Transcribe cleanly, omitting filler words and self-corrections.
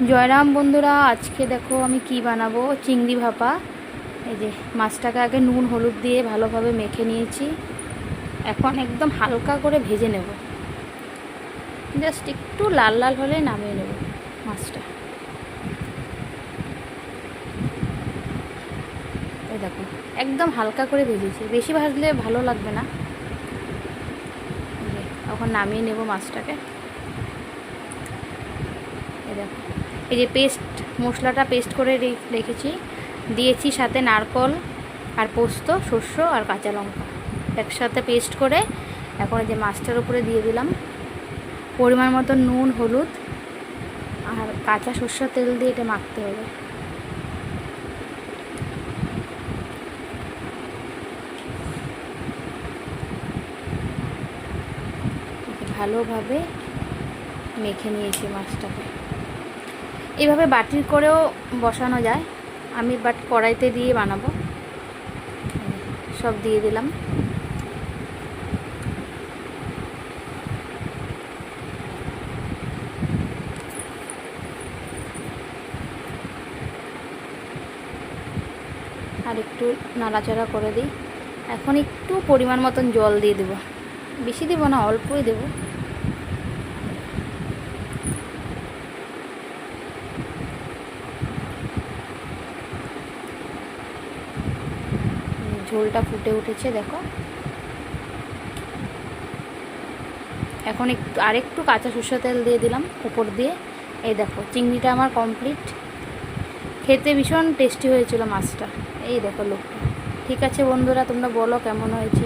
জয়রাম বন্ধুরা, আজকে দেখো আমি কি বানাবো। চিংড়ি ভাপা। এই যে মাছটাকে আগে নুন হলুদ দিয়ে ভালোভাবে মেখে নিয়েছি। এখন একদম হালকা করে ভেজে নেব, জাস্ট একটু লাল লাল হলে নামিয়ে নেব মাছটা। এই দেখো একদম হালকা করে ভেজেছি, বেশি ভাজলে ভালো লাগবে না। এখন নামিয়ে নেব মাছটাকে। এই দেখো, এই যে মশলাটা পেস্ট করে রেখেছি, দিয়েছি সাথে নারকল আর পোস্ত, শস্য আর কাঁচা লঙ্কা একসাথে পেস্ট করে এখন এই যে মাছটার উপরে দিয়ে দিলাম। পরিমাণ মতো নুন হলুদ আর কাঁচা সর্ষের তেল দিয়ে এটা মাখতে হবে। ভালোভাবে মেখে নিয়েছি মাছটাকে। এইভাবে বাটির করেও বসানো যায়, আমি বাট কড়াইতে দিয়ে বানাবো। সব দিয়ে দিলাম। আর একটু নাড়াচাড়া করে দিই। এখন একটু পরিমাণ মতন জল দিয়ে দেবো, বেশি দেবো না, অল্পই দেবো। ঝোলটা ফুটে উঠেছে দেখো। এখন আরেকটু কাঁচা সরষের তেল দিয়ে দিলাম উপর দিয়ে। এই দেখো চিংড়িটা আমার কমপ্লিট। খেতে ভীষণ টেস্টি হয়েছিল মাছটা। এই দেখো লোকটা। ঠিক আছে বন্ধুরা, তোমরা বলো কেমন হয়েছে।